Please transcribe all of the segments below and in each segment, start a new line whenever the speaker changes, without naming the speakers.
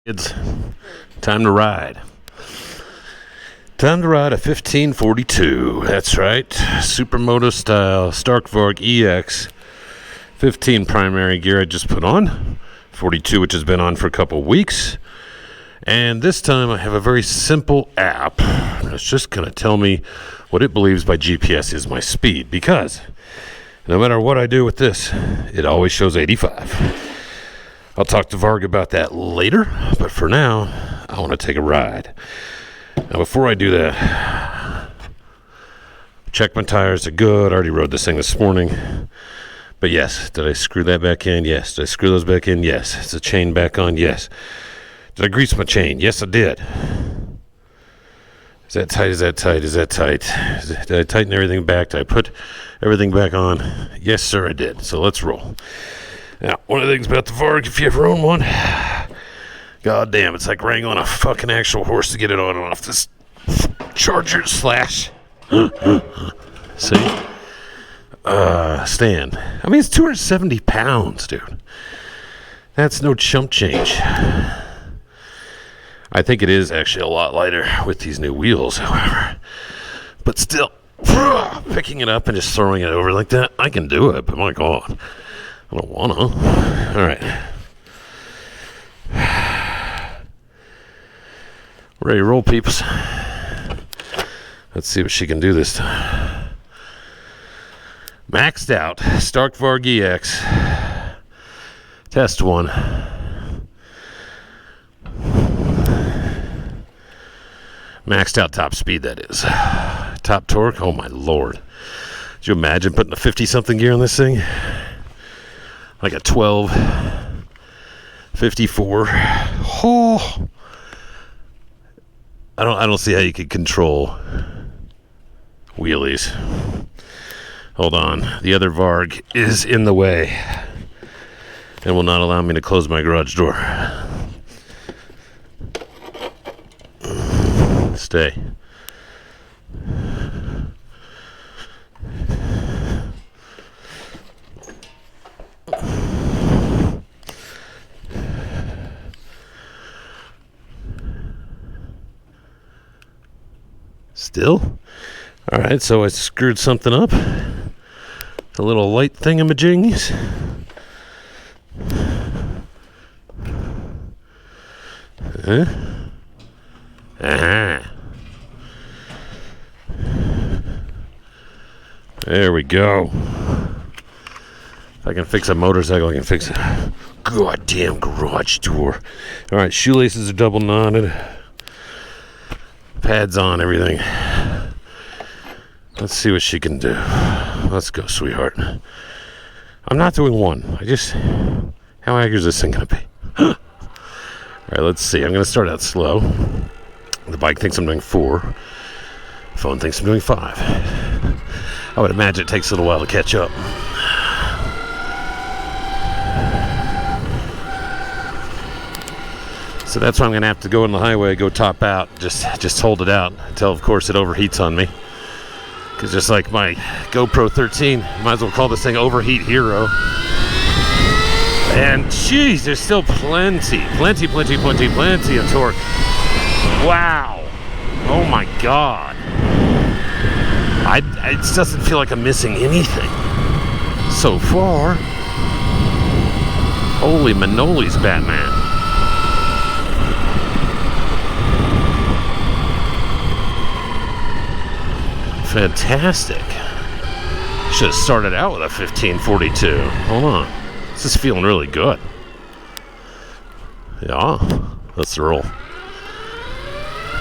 Kids, time to ride. Time to ride a 1542. That's right. Super Moto style Stark Varg EX. 15 primary gear I just put on. 42 which has been on for a couple weeks. And this time I have a very simple app. It's just going to tell me what it believes by GPS is my speed. Because no matter what I do with this, it always shows 85. I'll talk to Varg about that later, but for now, I want to take a ride. Now, before I do that, check my tires are good. I already rode this thing this morning. But yes, did I screw that back in? Yes. Did I screw those back in? Yes. Is the chain back on? Yes. Did I grease my chain? Yes, I did. Is that tight? Is that tight? Is that tight? Did I tighten everything back? Did I put everything back on? Yes, sir, I did. So let's roll. Now, one of the things about the Varg, if you ever own one, god damn, it's like wrangling a fucking actual horse to get it on and off this charger slash. See? Stand. I mean, it's 270 pounds, dude. That's no chump change. I think it is actually a lot lighter with these new wheels, however. But still, picking it up and just throwing it over like that, I can do it, but my god. I don't want to. All right. Ready to roll, peeps. Let's see what she can do this time. Maxed out. Stark Varg EX. Test one. Maxed out top speed, that is. Top torque. Oh, my lord. Could you imagine putting a 50-something gear on this thing? Like a 12, 54. Oh, I don't see how you could control wheelies. Hold on, the other Varg is in the way and will not allow me to close my garage door. Stay. Still? Alright, so I screwed something up. A little light thingamajiggies. There we go. If I can fix a motorcycle, I can fix a goddamn garage door. Alright, shoelaces are double knotted. Pads on, everything. Let's see what she can do. Let's go, sweetheart. I'm not doing one. How accurate is this thing going to be? Alright, let's see. I'm going to start out slow. The bike thinks I'm doing 4. Phone thinks I'm doing 5. I would imagine it takes a little while to catch up. So that's why I'm going to have to go on the highway, go top out, just hold it out until, of course, it overheats on me. Because just like my GoPro 13, might as well call this thing Overheat Hero. And, jeez, there's still plenty of torque. Wow. Oh, my God. It doesn't feel like I'm missing anything so far. Holy Manoli's, Batman. Fantastic. Should have started out with a 1542. Hold on. This is feeling really good. Yeah. Let's roll.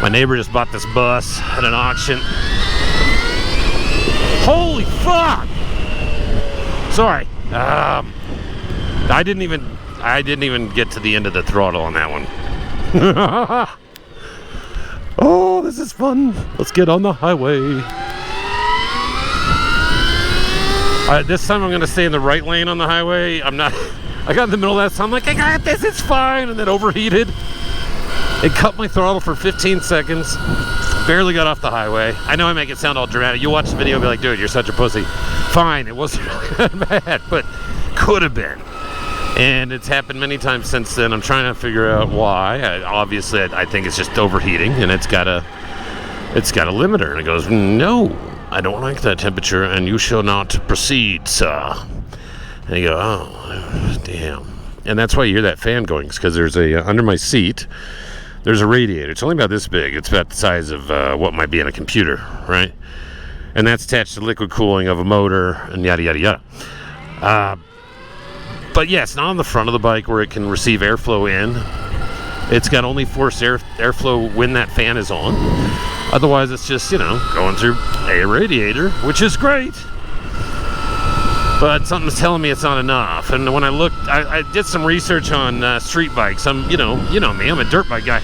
My neighbor just bought this bus at an auction. Holy fuck! Sorry. I didn't even get to the end of the throttle on that one. Oh, this is fun. Let's get on the highway. This time I'm going to stay in the right lane on the highway. I got in the middle of that, so I'm like, I got this, it's fine. And then overheated. It cut my throttle for 15 seconds. Barely got off the highway. I know I make it sound all dramatic. You'll watch the video and be like, dude, you're such a pussy. Fine, it wasn't really that bad, but could have been. And it's happened many times since then. I'm trying to figure out why. Obviously, I think it's just overheating, and it's got a limiter. And it goes, no, I don't like that temperature, and you shall not proceed, sir. And you go, oh, damn. And that's why you hear that fan going, because there's under my seat, there's a radiator. It's only about this big. It's about the size of what might be in a computer, right? And that's attached to liquid cooling of a motor, and yada, yada, yada. But yeah, it's not on the front of the bike where it can receive airflow in. It's got only forced airflow when that fan is on. Otherwise, it's just, going through a radiator, which is great. But something's telling me it's not enough. And when I looked, I did some research on street bikes. I'm, you know me, I'm a dirt bike guy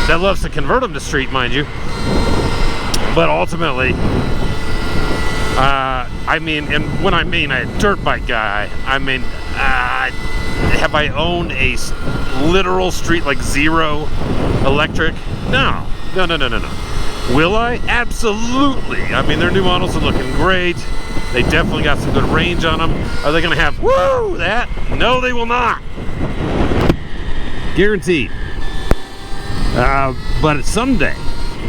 that loves to convert them to street, mind you. But ultimately, and when I mean a dirt bike guy, I mean, have I owned a literal street, like zero electric? No. Will I? Absolutely. I mean, their new models are looking great. They definitely got some good range on them. Are they going to have, that? No, they will not. Guaranteed. But someday,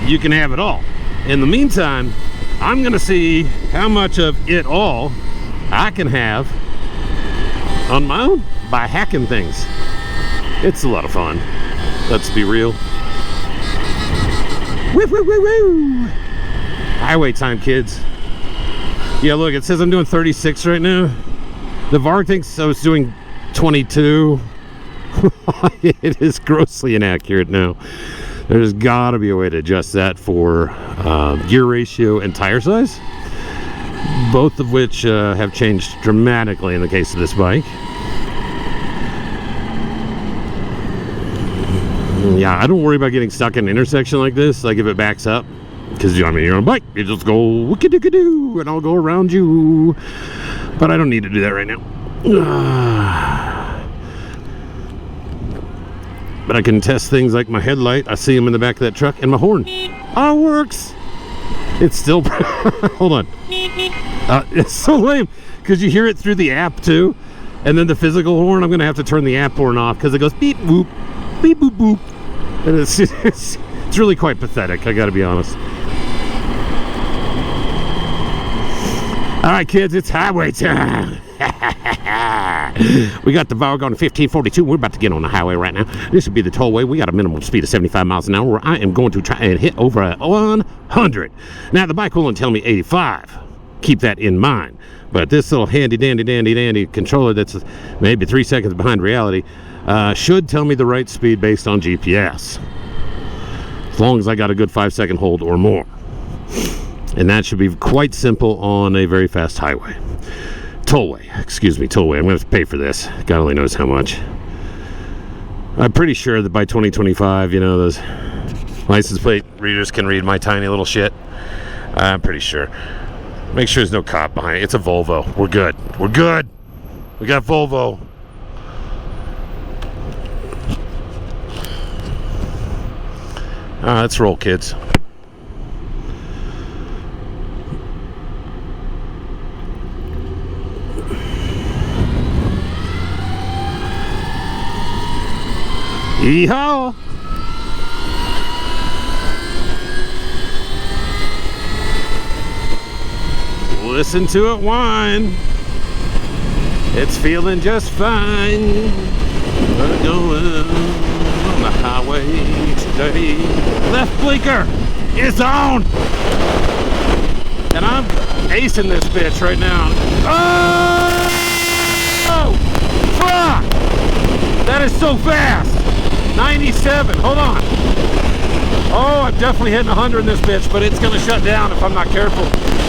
you can have it all. In the meantime, I'm going to see how much of it all I can have on my own by hacking things. It's a lot of fun. Let's be real. Woo, woo, woo, woo. Highway time, kids. Yeah, look, it says I'm doing 36 right now. The Varg thinks I was doing 22. It is grossly inaccurate now. There's got to be a way to adjust that for gear ratio and tire size, both of which have changed dramatically in the case of this bike. Yeah, I don't worry about getting stuck in an intersection like this, like if it backs up, because you're on a bike, you just go wookie-doo-doo, and I'll go around you. But I don't need to do that right now. But I can test things like my headlight. I see them in the back of that truck, and my horn. Oh, it works. It's still hold on. It's so lame because you hear it through the app too, and then the physical horn. I'm gonna have to turn the app horn off because it goes beep boop, beep boop boop, and it's really quite pathetic. I got to be honest. All right, kids, it's highway time. We got the Varg on 1542. We're about to get on the highway right now. This will be the tollway. We got a minimum speed of 75 miles an hour where I am going to try and hit over 100. Now, the bike will only tell me 85. Keep that in mind. But this little handy-dandy controller that's maybe 3 seconds behind reality should tell me the right speed based on GPS. As long as I got a good 5-second hold or more. And that should be quite simple on a very fast highway. Tollway. I'm going to have to pay for this. God only knows how much. I'm pretty sure that by 2025, those license plate readers can read my tiny little shit. I'm pretty sure. Make sure there's no cop behind it. It's a Volvo. We're good. We got Volvo. Let's roll, kids. Yeehaw! Listen to it whine. It's feeling just fine. We're going on the highway today. Left blinker is on. And I'm acing this bitch right now. Oh! Fuck! That is so fast. 97, hold on. Oh, I'm definitely hitting 100 in this bitch, but it's gonna shut down if I'm not careful.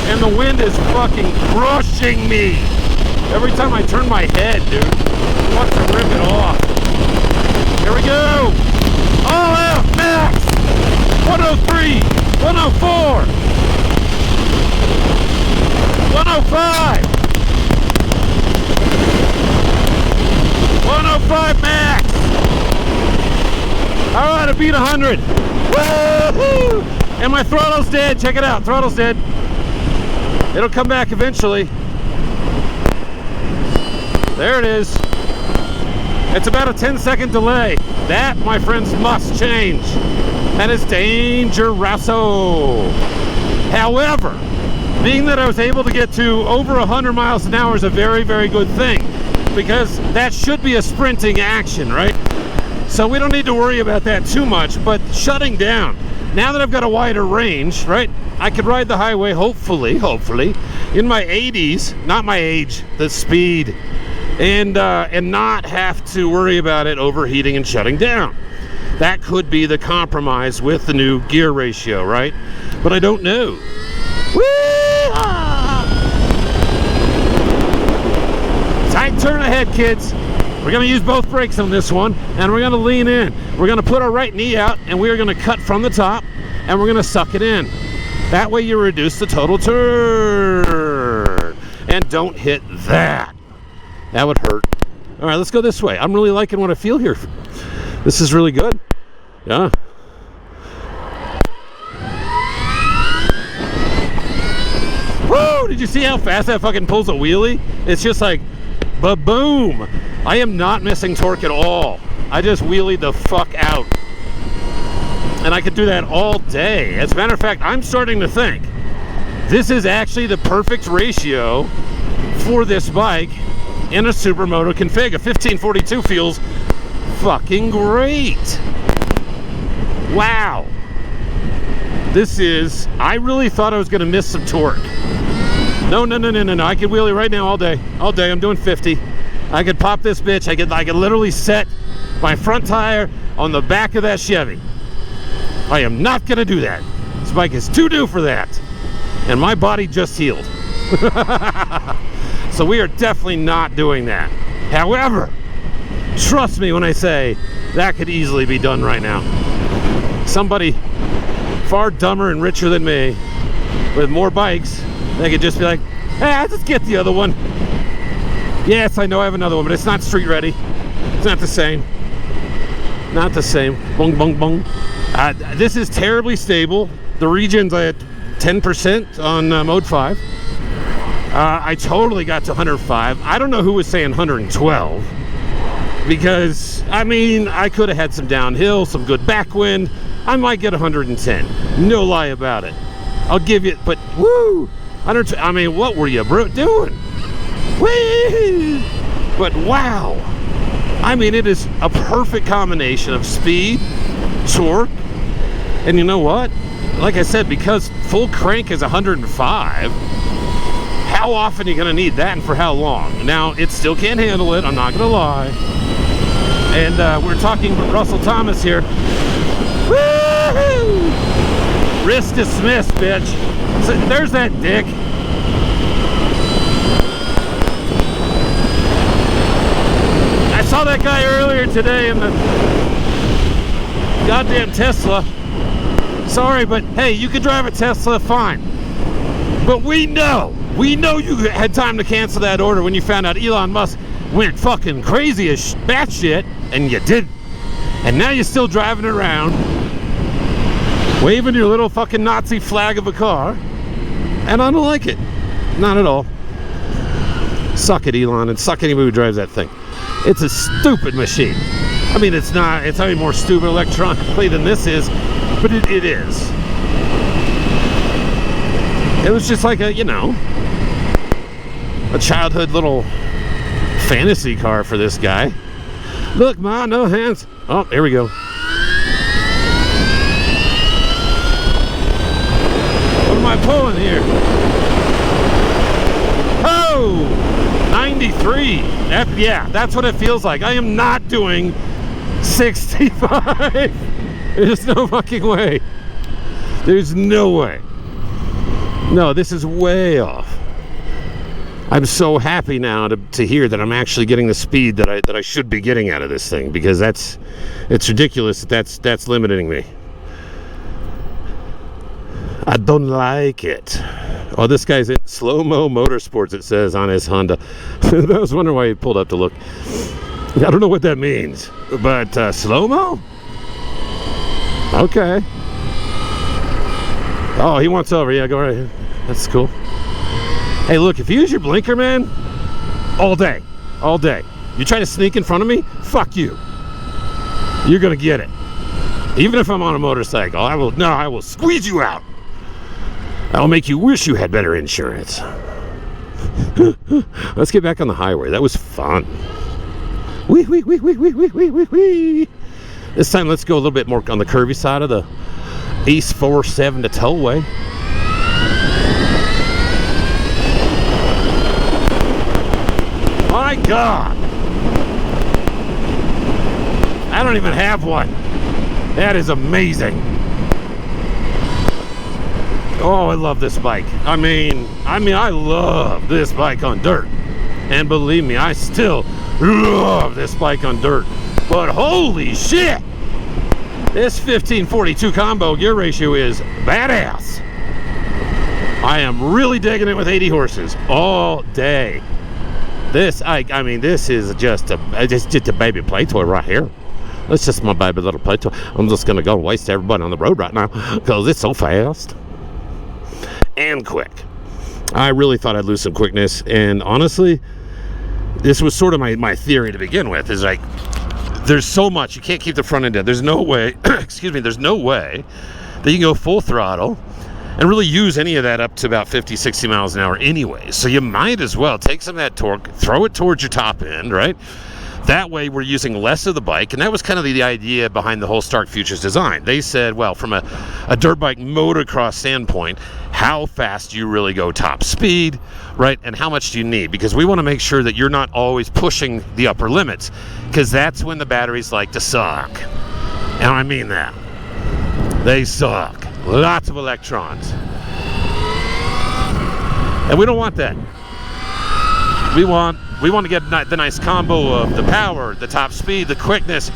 And the wind is fucking crushing me. Every time I turn my head, dude, it wants to rip it off. Here we go. All out, max. 103, 104, 105, 105 max. All right, I beat 100. Woo-hoo! And my throttle's dead. Check it out. Throttle's dead. It'll come back eventually. There it is. It's about a 10-second delay. That, my friends, must change. That is dangerous. However, being that I was able to get to over 100 miles an hour is a very, very good thing, because that should be a sprinting action, right? So we don't need to worry about that too much. But shutting down, now that I've got a wider range, right, I could ride the highway, hopefully, in my 80s, not my age, the speed, and not have to worry about it overheating and shutting down. That could be the compromise with the new gear ratio, right? But I don't know. Tight turn ahead, kids. We're going to use both brakes on this one, and we're going to lean in. We're going to put our right knee out, and we're going to cut from the top, and we're going to suck it in. That way you reduce the total turn. And don't hit that. That would hurt. All right, let's go this way. I'm really liking what I feel here. This is really good. Yeah. Woo! Did you see how fast that fucking pulls a wheelie? It's just like, ba-boom. I am not missing torque at all. I just wheelied the fuck out. And I could do that all day. As a matter of fact, I'm starting to think this is actually the perfect ratio for this bike in a Super Moto config. A 1542 feels fucking great. Wow. This is, I really thought I was going to miss some torque. No. I could wheelie right now all day. I'm doing 50. I could pop this bitch. I could literally set my front tire on the back of that Chevy. I am not going to do that. This bike is too new for that. And my body just healed. So we are definitely not doing that. However, trust me when I say that could easily be done right now. Somebody far dumber and richer than me with more bikes, they could just be like, hey, just get the other one. Yes, I know I have another one, but it's not street ready. It's not the same. Not the same. Bong, bong, bong. This is terribly stable. The regen's at 10% on mode 5. I totally got to 105. I don't know who was saying 112. Because, I mean, I could have had some downhill, some good backwind. I might get 110. No lie about it. I'll give you, but woo! I mean, what were you doing? Woo! But wow! I mean, it is a perfect combination of speed, torque, and you know what? Like I said, because full crank is 105, how often are you going to need that and for how long? Now, it still can't handle it, I'm not going to lie. And we're talking with Russell Thomas here. Woo-hoo! Risk dismissed, bitch. So there's that dick. I saw that guy earlier today in the goddamn Tesla. Sorry, but hey, you could drive a Tesla, fine. But we know you had time to cancel that order when you found out Elon Musk went fucking crazy as batshit, and you didn't. And now you're still driving around, waving your little fucking Nazi flag of a car, and I don't like it. Not at all. Suck it, Elon, and suck anybody who drives that thing. It's a stupid machine. I mean, it's not any more stupid electronically than this is, but it is. It was just like a, you know, a childhood little fantasy car for this guy. Look, Ma, no hands. Oh, there we go. What am I pulling here? Oh, 93. Yeah, that's what it feels like. I am not doing 65. There's no fucking way. There's no way. No, this is way off. I'm so happy now to hear that I'm actually getting the speed that I should be getting out of this thing, because it's ridiculous that's limiting me. I don't like it. Oh, this guy's in slow-mo motorsports, it says on his Honda. I was wondering why he pulled up to look. I don't know what that means, but slow-mo? Okay. Oh, he wants over. Yeah, go right ahead. That's cool. Hey, look, if you use your blinker, man, all day. You try to sneak in front of me? Fuck you. You're gonna get it. Even if I'm on a motorcycle, I will squeeze you out. I'll make you wish you had better insurance. Let's get back on the highway. That was fun. Wee, wee, wee, wee, wee, wee, wee, wee, wee. This time, let's go a little bit more on the curvy side of the East 407 to Tollway. My God. I don't even have one. That is amazing. Oh, I love this bike. I mean, I love this bike on dirt. And believe me, I still love this bike on dirt. But holy shit! This 1542 combo gear ratio is badass. I am really digging it with 80 horses all day. This, I mean, this is just a baby play toy right here. That's just my baby little play toy. I'm just gonna go and waste everybody on the road right now because it's so fast and quick. I really thought I'd lose some quickness, and honestly, this was sort of my theory to begin with. Is like, there's so much you can't keep the front end dead. There's no way, excuse me, there's no way that you can go full throttle and really use any of that up to about 50, 60 miles an hour anyway. So you might as well take some of that torque, throw it towards your top end, right? That way we're using less of the bike, and that was kind of the idea behind the whole Stark Futures design. They said, well, from a dirt bike motocross standpoint, how fast do you really go top speed, right? And how much do you need? Because we want to make sure that you're not always pushing the upper limits, because that's when the batteries like to suck. And I mean that. They suck. Lots of electrons. And we don't want that. We want to get the nice combo of the power, the top speed, the quickness,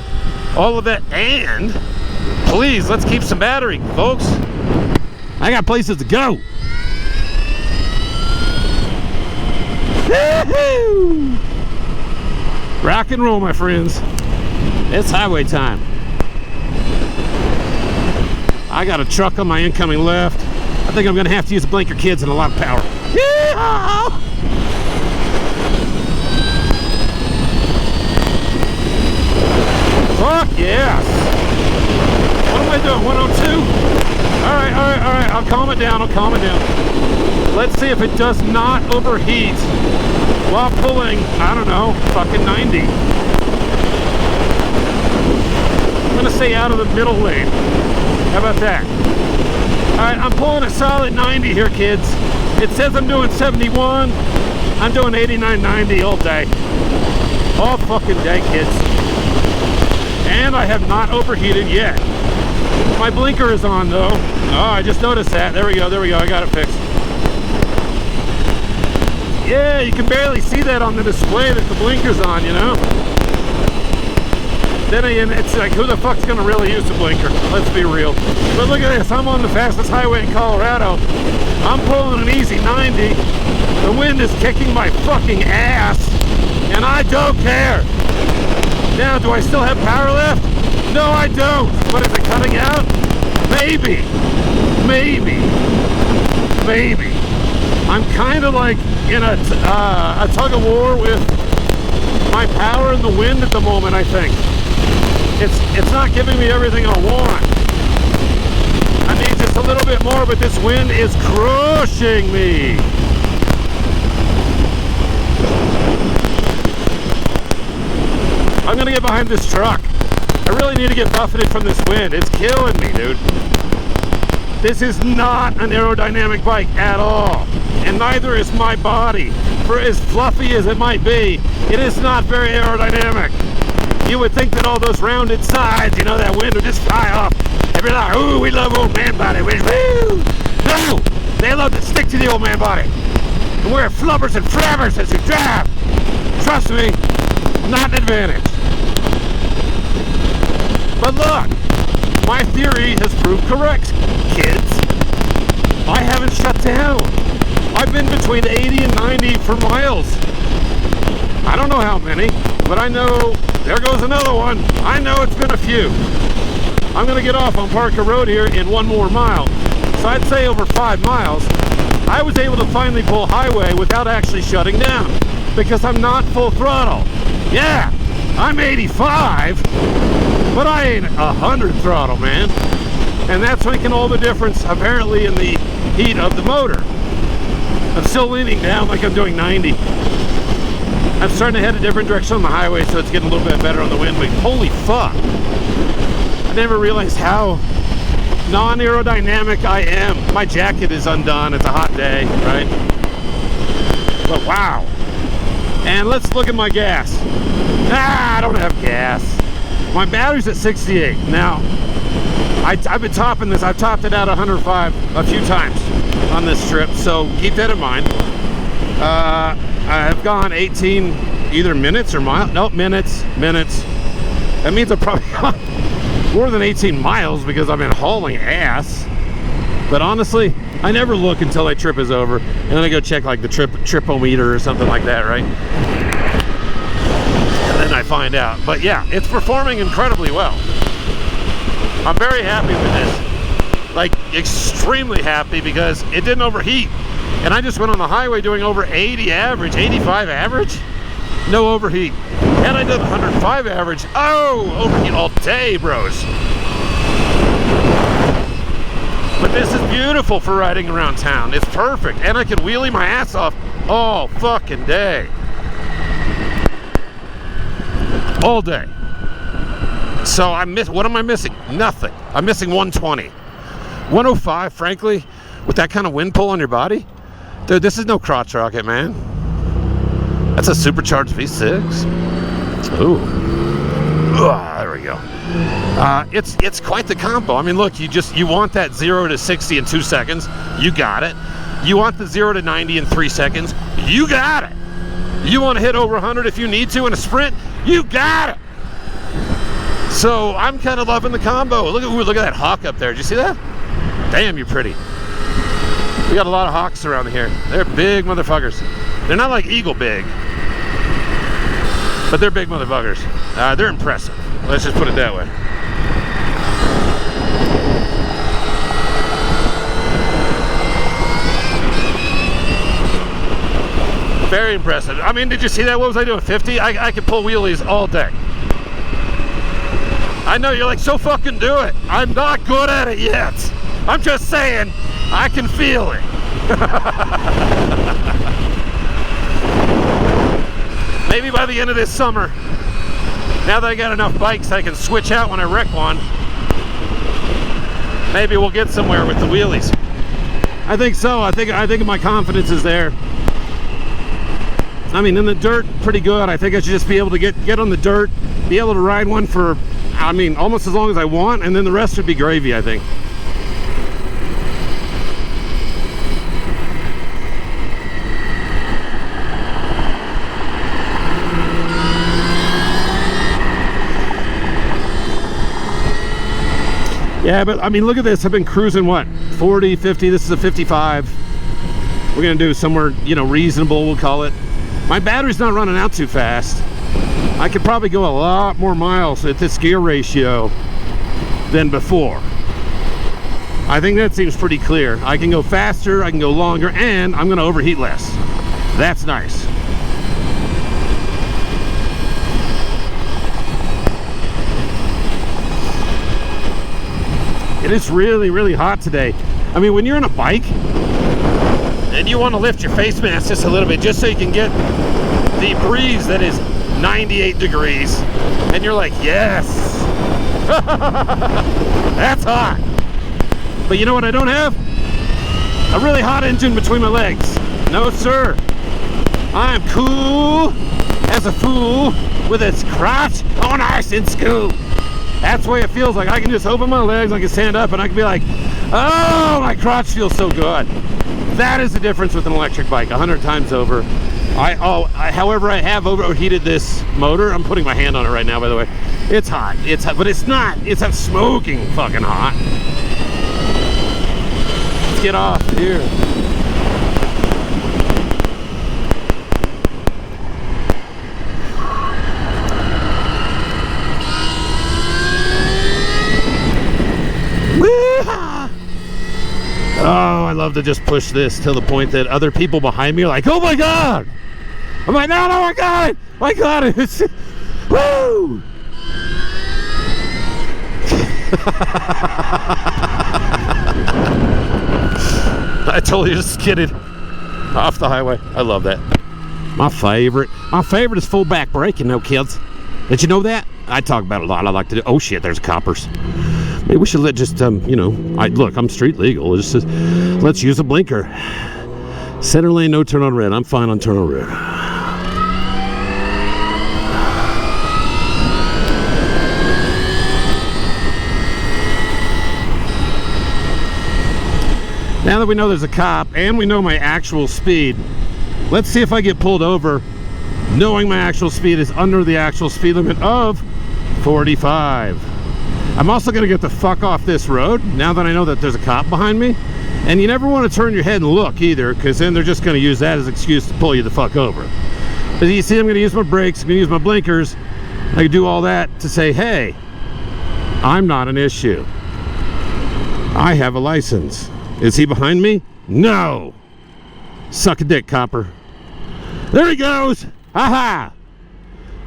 all of that. And please, let's keep some battery, folks. I got places to go. Woo-hoo! Rock and roll, my friends. It's highway time. I got a truck on my incoming left. I think I'm going to have to use blinker kids and a lot of power. Yeehaw! Fuck yes! What am I doing? 102? Alright. I'll calm it down. Let's see if it does not overheat while pulling, I don't know, fucking 90. I'm gonna stay out of the middle lane. How about that? Alright, I'm pulling a solid 90 here, kids. It says I'm doing 71. I'm doing 89, 90 all day. All fucking day, kids. And I have not overheated yet. My blinker is on though. Oh, I just noticed that. There we go. I got it fixed. Yeah, you can barely see that on the display that the blinker's on, you know? Then again, it's like, who the fuck's gonna really use the blinker? Let's be real. But look at this. I'm on the fastest highway in Colorado. I'm pulling an easy 90. The wind is kicking my fucking ass. And I don't care. Now, do I still have power left? No, I don't. But is it cutting out? Maybe. I'm kind of like in a tug of war with my power and the wind at the moment, I think. It's not giving me everything I want. I need just a little bit more, but this wind is crushing me. I'm gonna get behind this truck. I really need to get buffeted from this wind. It's killing me, dude. This is not an aerodynamic bike at all. And neither is my body. For as fluffy as it might be, it is not very aerodynamic. You would think that all those rounded sides, you know, that wind would just fly off. And be like, ooh, we love old man body. Woo! No! They love to stick to the old man body. And we're flubbers and frabbers as we drive. Trust me, not an advantage. But look, my theory has proved correct, kids. I haven't shut down. I've been between 80 and 90 for miles. I don't know how many, but I know, there goes another one. I know it's been a few. I'm gonna get off on Parker Road here in one more mile. So I'd say over 5 miles, I was able to finally pull highway without actually shutting down because I'm not full throttle. Yeah, I'm 85, but I ain't 100 throttle, man. And that's making all the difference, apparently, in the heat of the motor. I'm still leaning down like I'm doing 90. I'm starting to head a different direction on the highway, so it's getting a little bit better on the wind, but holy fuck. I never realized how non-aerodynamic I am. My jacket is undone, it's a hot day, right? But wow. And let's look at my gas. I don't have gas. My battery's at 68. Now, I've been topping this. I've topped it out 105 a few times on this trip, so keep that in mind. I've gone 18 either minutes or miles. No, minutes. That means I've probably gone more than 18 miles because I've been hauling ass. But honestly, I never look until my trip is over, and then I go check like the tripometer or something like that, right? And then I find out. But yeah, it's performing incredibly well. I'm very happy with this. Like, extremely happy because it didn't overheat. And I just went on the highway doing over 80 average, 85 average. No overheat. And I did 105 average. Oh, overheat all day, bros. But this is beautiful for riding around town. It's perfect. And I can wheelie my ass off all fucking day. All day. So what am I missing? Nothing. I'm missing 120. 105, frankly, with that kind of wind pull on your body? Dude, this is no crotch rocket, man. That's a supercharged V6. Ooh. There we go. It's quite the combo. I mean, look, you want that 0 to 60 in 2 seconds. You got it. You want the 0 to 90 in 3 seconds. You got it. You want to hit over 100 if you need to in a sprint. You got it. So I'm kind of loving the combo. Look at that hawk up there. Did you see that? Damn, you're pretty. We got a lot of hawks around here. They're big motherfuckers. They're not like eagle big, but they're big motherfuckers. They're impressive. Let's just put it that way. Very impressive. I mean, did you see that? What was I doing? 50? I could pull wheelies all day. I know, you're like, so fucking do it. I'm not good at it yet. I'm just saying, I can feel it. Maybe by the end of this summer, now that I got enough bikes I can switch out when I wreck one, maybe we'll get somewhere with the wheelies. I think so. I think my confidence is there. I mean, in the dirt, pretty good. I think I should just be able to get on the dirt, be able to ride one for, I mean, almost as long as I want, and then the rest would be gravy, I think. Yeah, but I mean, look at this. I've been cruising, what, 40, 50? This is a 55. We're gonna do somewhere, you know, reasonable, we'll call it. My battery's not running out too fast. I could probably go a lot more miles at this gear ratio than before. I think that seems pretty clear. I can go faster, I can go longer, and I'm gonna overheat less. That's nice. It is really, really hot today. I mean, when you're on a bike and you want to lift your face mask just a little bit, just so you can get the breeze that is 98 degrees, and you're like, yes, that's hot. But you know what I don't have? A really hot engine between my legs. No, sir. I'm cool as a fool with its crotch on ice in school. That's the way it feels like. I can just open my legs, I can stand up, and I can be like, oh, my crotch feels so good. That is the difference with an electric bike, 100 times over. However, I have overheated this motor. I'm putting my hand on it right now, by the way. It's hot, but it's not smoking fucking hot. Let's get off here. Oh, I love to just push this to the point that other people behind me are like, oh my God, I'm like, no, I got it. I got it. Woo! I totally just skidded off the highway. I love that. My favorite is full back braking, though, kids. Did you know that? I talk about it a lot. I like to do. Oh shit, there's coppers. Maybe we should let just look, I'm street legal. Let's use a blinker. Center lane, no turn on red. I'm fine on turn on red. Now that we know there's a cop and we know my actual speed, let's see if I get pulled over knowing my actual speed is under the actual speed limit of 45. I'm also going to get the fuck off this road now that I know that there's a cop behind me. And you never want to turn your head and look either, because then they're just going to use that as an excuse to pull you the fuck over. But you see, I'm going to use my brakes, I'm going to use my blinkers. I can do all that to say, hey, I'm not an issue. I have a license. Is he behind me? No. Suck a dick, copper. There he goes. Aha!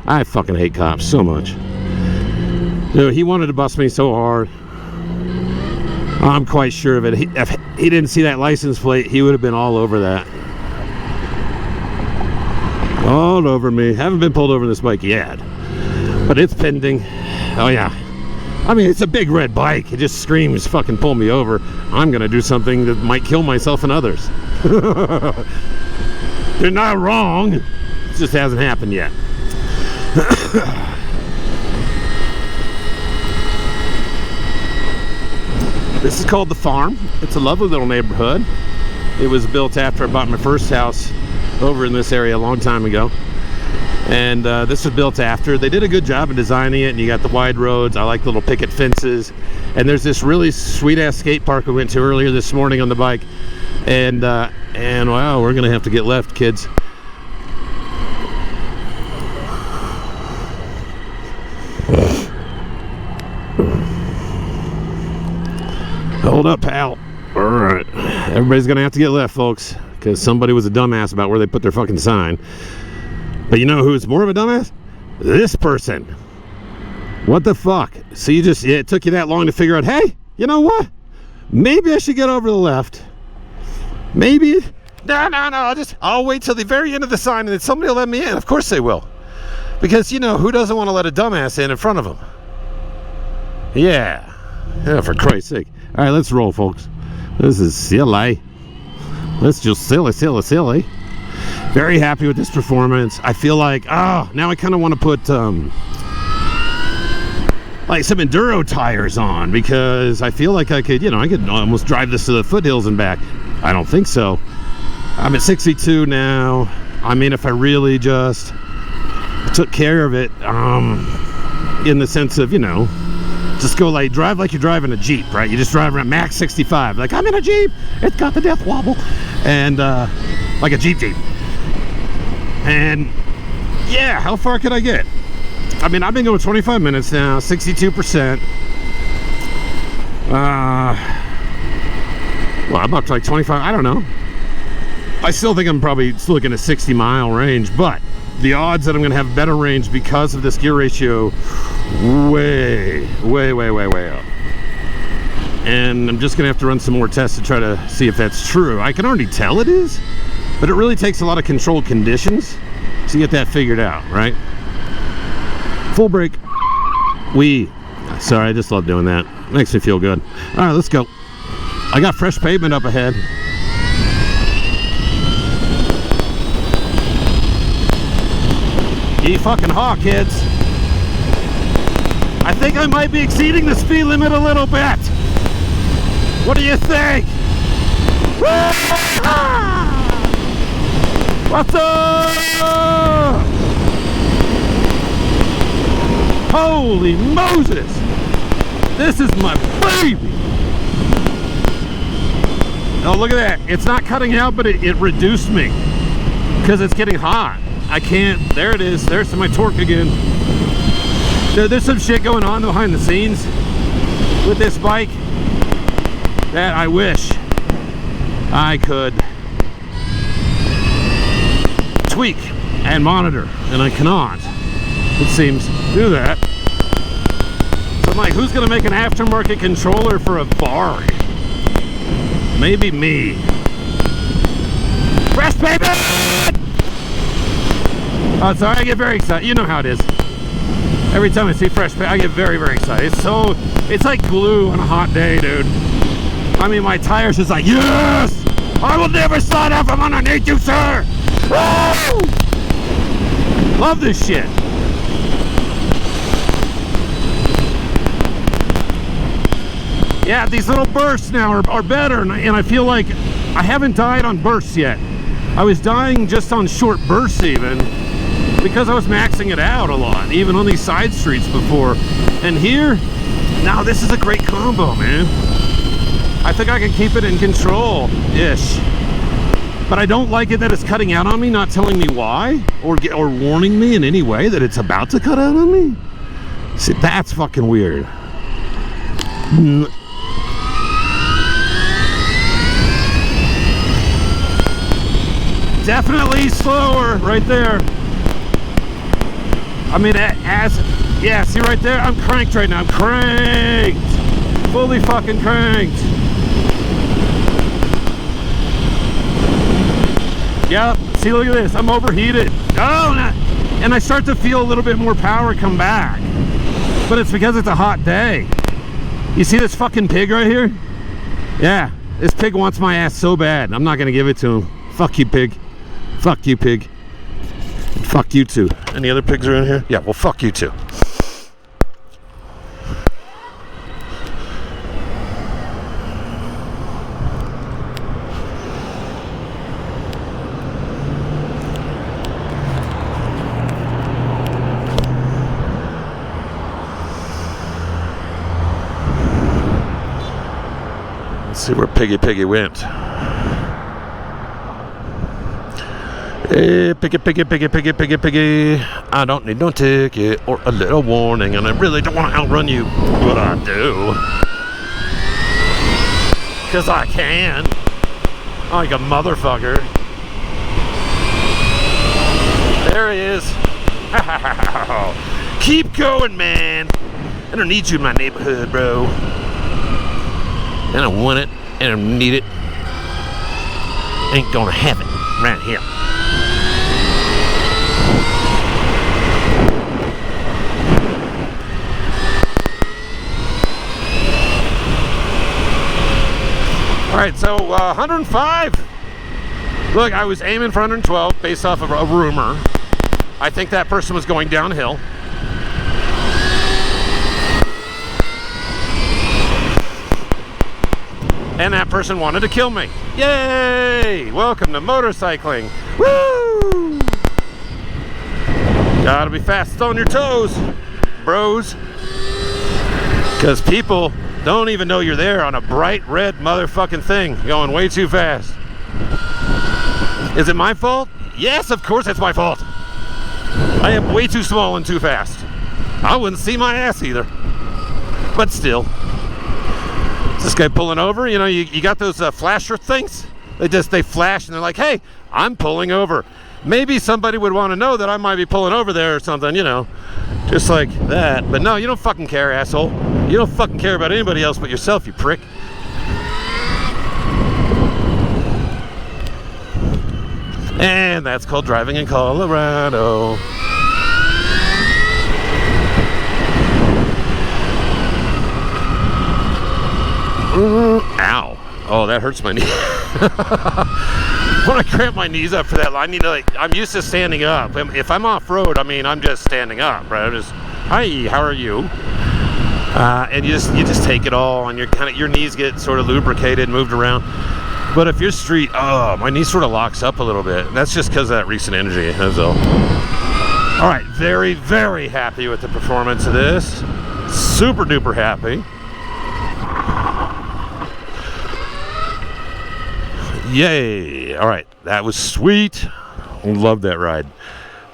I fucking hate cops so much. Dude, he wanted to bust me so hard. I'm quite sure of it. If he didn't see that license plate, he would have been all over that. All over me. Haven't been pulled over in this bike yet, but it's pending. Oh yeah. I mean, it's a big red bike. It just screams, fucking pull me over. I'm gonna do something that might kill myself and others. They're not wrong. It just hasn't happened yet. This is called The Farm. It's a lovely little neighborhood. It was built after I bought my first house over in this area a long time ago. And this was built after. They did a good job of designing it, and you got the wide roads. I like the little picket fences. And there's this really sweet-ass skate park we went to earlier this morning on the bike. And wow, we're going to have to get left, kids. Hold up, pal. All right. Everybody's going to have to get left, folks, because somebody was a dumbass about where they put their fucking sign. But you know who's more of a dumbass? This person. What the fuck? So it took you that long to figure out, hey, you know what? Maybe I should get over to the left. Maybe. No. I'll wait till the very end of the sign and then somebody will let me in. Of course they will. Because, who doesn't want to let a dumbass in front of them? Yeah. Yeah, for Christ's sake. All right, let's roll, folks. This is silly. Let's just silly. Very happy with this performance. I feel like, now I kind of want to put like some enduro tires on, because I feel like I could almost drive this to the foothills and back. I don't think so. I'm at 62 now. I mean, if I really just took care of it, in the sense of, just go drive like you're driving a Jeep, right? You just drive around max 65. Like, I'm in a Jeep. It's got the death wobble. And, like a Jeep. And, yeah, how far could I get? I mean, I've been going 25 minutes now, 62%. Well, I'm up to like 25, I don't know. I still think I'm probably still looking at 60-mile range, but the odds that I'm going to have better range because of this gear ratio, way up. And I'm just going to have to run some more tests to try to see if that's true. I can already tell it is, but it really takes a lot of controlled conditions to get that figured out, right? Full brake. Sorry, I just love doing that. Makes me feel good. All right, let's go. I got fresh pavement up ahead. Ye fucking haw, kids. I think I might be exceeding the speed limit a little bit. What do you think? What's up? Holy Moses! This is my baby! Oh, look at that. It's not cutting out, but it reduced me because it's getting hot. I can't. There it is. There's my torque again. There's some shit going on behind the scenes with this bike that I wish I could tweak and monitor, and I cannot, it seems, do that. So I'm like, who's gonna make an aftermarket controller for a Varg? Maybe me. Fresh paper! Oh, sorry, I get very excited. You know how it is. Every time I see fresh paper, I get very, very excited. It's like glue on a hot day, dude. I mean, my tire's just like, yes! I will never slide out from underneath you, sir! Woo! Love this shit. Yeah, these little bursts now are better, and I feel like I haven't died on bursts yet. I was dying just on short bursts even, because I was maxing it out a lot, even on these side streets before. And here, now this is a great combo, man. I think I can keep it in control-ish. But I don't like it that it's cutting out on me, not telling me why, or warning me in any way that it's about to cut out on me. See, that's fucking weird. Definitely slower right there. I mean, yeah, see right there? I'm cranked right now. I'm cranked. Fully fucking cranked. Yep. See, look at this. I'm overheated. Oh, and I start to feel a little bit more power come back. But it's because it's a hot day. You see this fucking pig right here? Yeah. This pig wants my ass so bad. I'm not going to give it to him. Fuck you, pig. Fuck you, pig. Fuck you too. Any other pigs around here? Yeah, well, fuck you too. Let's see where Piggy went. Hey, piggy. I don't need no ticket or a little warning, and I really don't want to outrun you, but I do. 'Cause I can. Like a motherfucker. There he is. Keep going, man. I don't need you in my neighborhood, bro. I don't want it, I don't need it. Ain't gonna have it right here. Alright, so 105. Look, I was aiming for 112 based off of a rumor. I think that person was going downhill. And that person wanted to kill me. Yay! Welcome to motorcycling. Woo! Gotta be fast on your toes, bros. Because people don't even know you're there on a bright red motherfucking thing going way too fast. Is it my fault? Yes, of course it's my fault. I am way too small and too fast. I wouldn't see my ass either. But still. Is this guy pulling over? You know, you got those flasher things? They flash and they're like, hey, I'm pulling over. Maybe somebody would want to know that I might be pulling over there or something, you know. Just like that. But no, you don't fucking care, asshole. You don't fucking care about anybody else but yourself, you prick. And that's called driving in Colorado. Ow. Oh, that hurts my knee. When I cramp my knees up for that, I need to, I'm used to standing up. If I'm off-road, I mean, I'm just standing up, right? I'm just, hi, how are you? And you just take it all, and your knees get sort of lubricated, moved around. But if you're street, oh, my knee sort of locks up a little bit. That's just because of that recent energy, that's all. All right, very, very happy with the performance of this. Super duper happy. Yay! All right, that was sweet. Love that ride.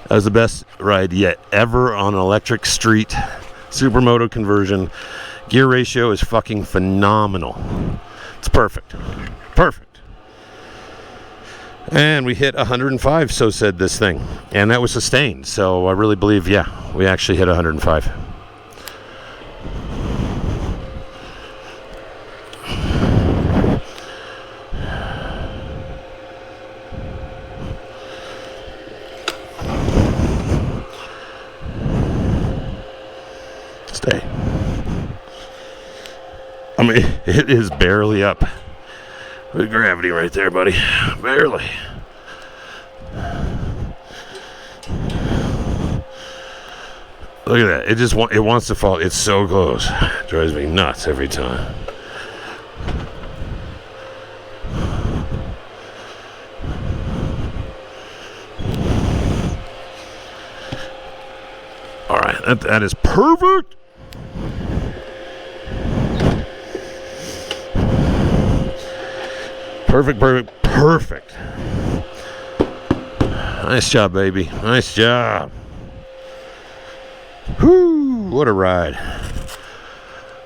That was the best ride yet ever on an electric street. Super Moto conversion. Gear ratio is fucking phenomenal. It's perfect. Perfect. And we hit 105, so said this thing. And that was sustained. So I really believe, yeah, we actually hit 105. Stay. I mean, it is barely up. With gravity right there, buddy. Barely. Look at that. It wants to fall. It's so close. It drives me nuts every time. All right. That is perfect. Perfect. Nice job, baby. Nice job. Whoo, what a ride.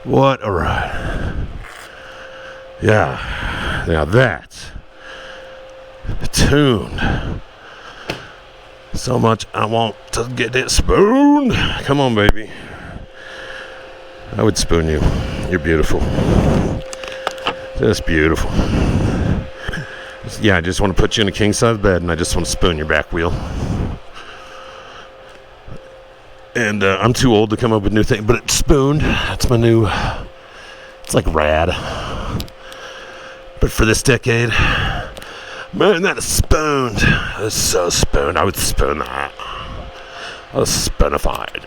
What a ride. Yeah. Now that's tuned. So much I want to get it spooned. Come on, baby. I would spoon you. You're beautiful. Just beautiful. Yeah, I just want to put you in a king-size bed, and I just want to spoon your back wheel. And I'm too old to come up with new things, but it's spooned. That's my new... It's like rad. But for this decade, man, that is spooned. That is so spooned. I would spoon that. I was spoonified.